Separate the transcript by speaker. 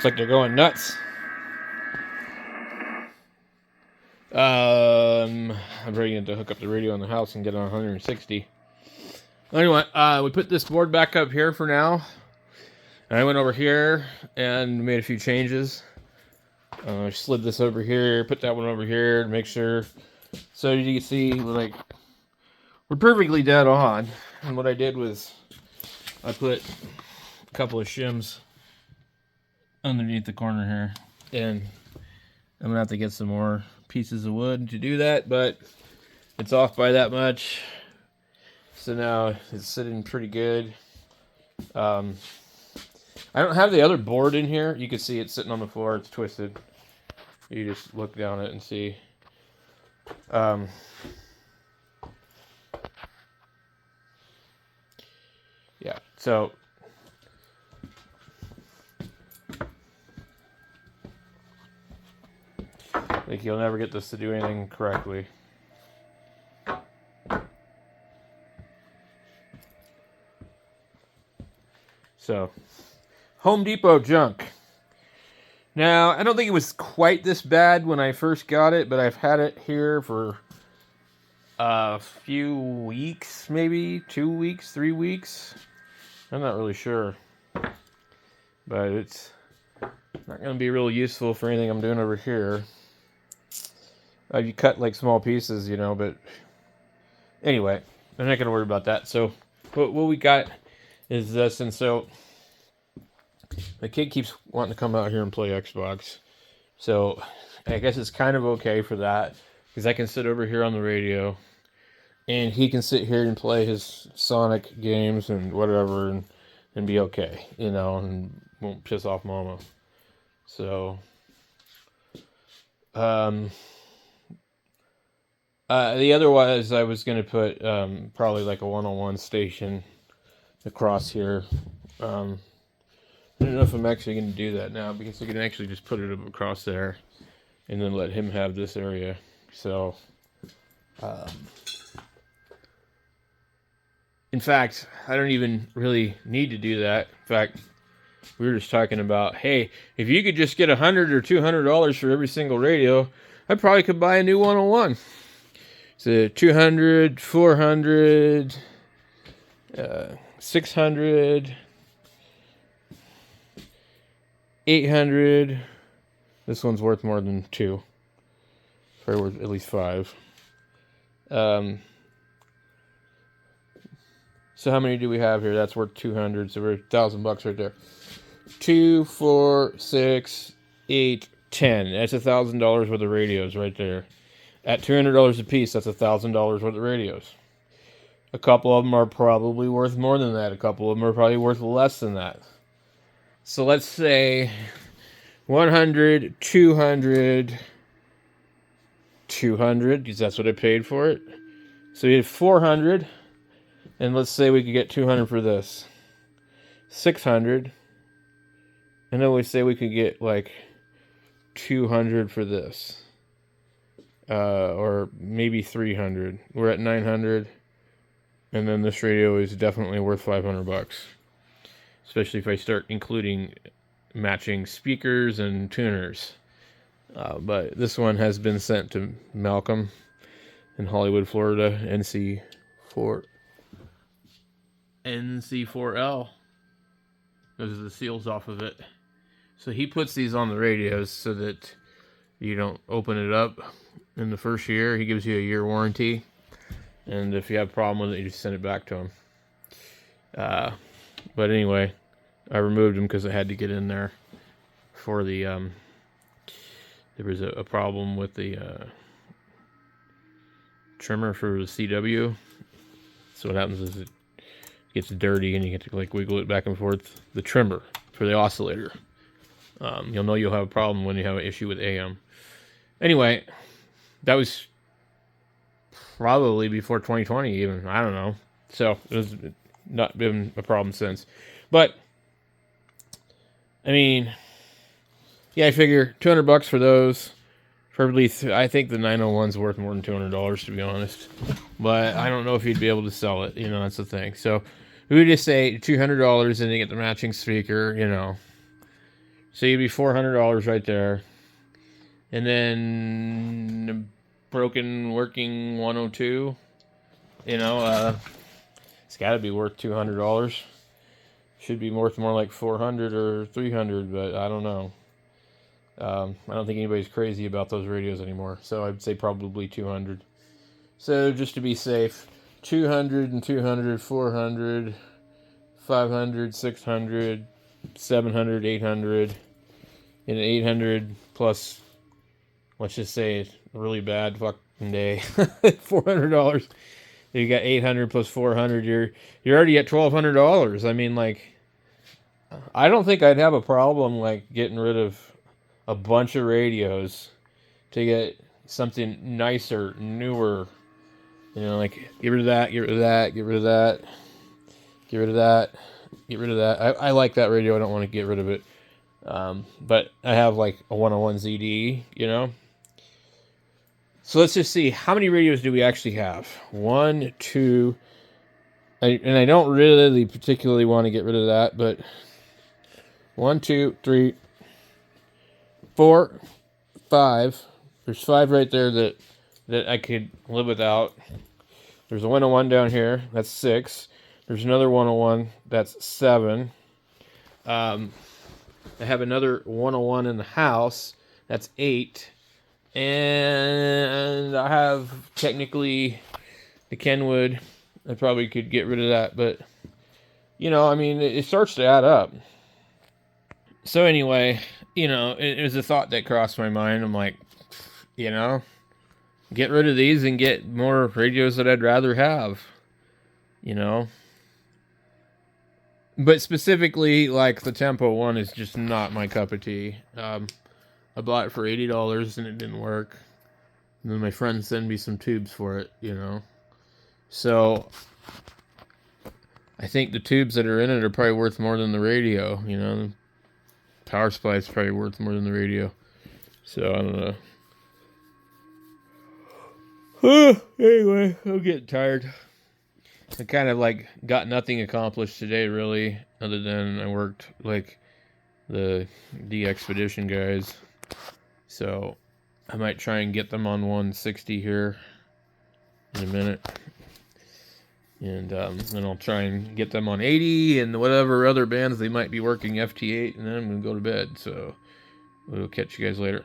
Speaker 1: Looks like they're going nuts. I'm ready to hook up the radio in the house and get on 160. Anyway, we put this board back up here for now. And I went over here and made a few changes. Slid this over here, put that one over here to make sure. So you can see, like, we're perfectly dead on. And what I did was I put a couple of shims underneath the corner here. And I'm going to have to get some more pieces of wood to do that, but it's off by that much. So now it's sitting pretty good. I don't have the other board in here. You can see it sitting on the floor. It's twisted. You just look down it and see. Yeah, so like you'll never get this to do anything correctly. So, Home Depot junk. Now, I don't think it was quite this bad when I first got it, but I've had it here for a few weeks, maybe 2 weeks, 3 weeks. I'm not really sure. But it's not going to be real useful for anything I'm doing over here. You cut like small pieces, you know, but anyway, I'm not going to worry about that. So, what we got is this, and so the kid keeps wanting to come out here and play Xbox. So, I guess it's kind of okay for that, because I can sit over here on the radio, and he can sit here and play his Sonic games and whatever, and be okay, you know, and won't piss off Mama. So, the other was I was going to put probably like a 101 station across here. I don't know if I'm actually going to do that now, because I can actually just put it across there and then let him have this area. So, in fact, I don't even really need to do that. In fact, we were just talking about, hey, if you could just get $100 or $200 for every single radio, I probably could buy a new 101. So 200, 400, 600, 800. This one's worth more than 2. Probably worth at least 5. So how many do we have here? That's worth 200. So we're $1,000 right there. 2, 4, 6, 8, 10. That's $1,000 worth of radios right there. At $200 a piece, that's $1,000 worth of radios. A couple of them are probably worth more than that. A couple of them are probably worth less than that. So let's say 100, 200, 200, because that's what I paid for it. So we had 400, and let's say we could get 200 for this. 600, and then we say we could get like 200 for this. Or maybe 300. We're at 900, and then this radio is definitely worth $500, especially if I start including matching speakers and tuners. But this one has been sent to Malcolm in Hollywood, Florida, NC4L. Those are the seals off of it. So he puts these on the radios so that you don't open it up in the first year. He gives you a year warranty, and if you have a problem with it, you just send it back to him. But anyway, I removed them because I had to get in there for the there was a problem with the trimmer for the CW. So what happens is it gets dirty and you get to like wiggle it back and forth. The trimmer for the oscillator. You'll know you'll have a problem when you have an issue with AM. Anyway, that was probably before 2020 even. I don't know. So it has not been a problem since. But, I mean, yeah, I figure $200 for those. Probably, I think the 901's worth more than $200, to be honest. But I don't know if you'd be able to sell it. You know, that's the thing. So we would just say $200 and you get the matching speaker, you know. So you'd be $400 right there. And then broken working 102. You know, it's got to be worth $200. Should be worth more like 400 or 300, but I don't know. I don't think anybody's crazy about those radios anymore, so I'd say probably 200. So just to be safe, 200 and 200, 400, 500, 600, 700, 800, and 800 plus, let's just say it's a really bad fucking day, $400. You got 800 plus 400, you're already at $1,200. I mean, like, I don't think I'd have a problem like getting rid of a bunch of radios to get something nicer, newer. You know, like get rid of that, get rid of that, get rid of that, get rid of that, get rid of that. I like that radio. I don't want to get rid of it. But I have like a 101 ZD, you know. So let's just see, how many radios do we actually have? 1, 2, and I don't really particularly want to get rid of that, but 1, 2, 3, 4, 5. There's 5 right there that I could live without. There's a 101 down here. That's 6. There's another 101. That's 7. I have another 101 in the house. That's 8. And I have technically the Kenwood. I probably could get rid of that, but you know, I mean, it starts to add up. So anyway, you know, it was a thought that crossed my mind. I'm like, you know, get rid of these and get more radios that I'd rather have, you know. But specifically, like, the Tempo one is just not my cup of tea. I bought it for $80 and it didn't work. And then my friend sent me some tubes for it, you know. So I think the tubes that are in it are probably worth more than the radio, you know. The power supply is probably worth more than the radio. So I don't know. Anyway, I'm getting tired. I kind of like got nothing accomplished today, really, other than I worked like the Expedition guys. So I might try and get them on 160 here in a minute. And then I'll try and get them on 80 and whatever other bands they might be working FT8, and then I'm going to go to bed. So we'll catch you guys later.